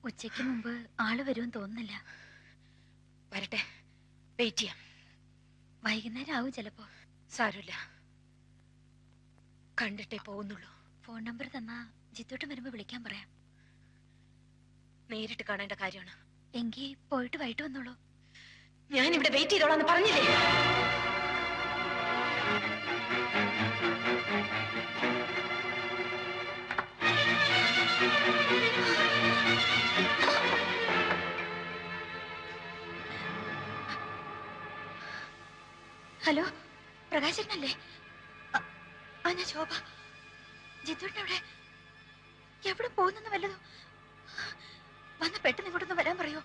ഉച്ചയ്ക്ക് മുമ്പ് ആള് വരുമെന്ന് തോന്നുന്നില്ല. വരട്ടെ, വെയിറ്റ് ചെയ്യാം. വൈകുന്നേരം ആവും ചിലപ്പോ. സാരമില്ല, കണ്ടിട്ടേ പോകുന്നുള്ളൂ. ഫോൺ നമ്പർ തന്നാ ജിത്തോട്ടം വരുമ്പോ വിളിക്കാൻ പറയാം. നേരിട്ട് കാണേണ്ട കാര്യമാണ്. എങ്കി പോയിട്ട് വൈകിട്ട് വന്നോളൂ. ഞാൻ ഇവിടെ വെയിറ്റ് ചെയ്തോളാന്ന് പറഞ്ഞില്ലേ? ഹലോ, പ്രകാശനല്ലേ? ഞാൻ ശോഭ. ജിത്തുവിന്റെ എവിടെ പോകുന്നെന്ന് വല്ലതോ? വന്ന് പെട്ടെന്ന് ഇങ്ങോട്ടൊന്ന് വരാൻ പറയൂ.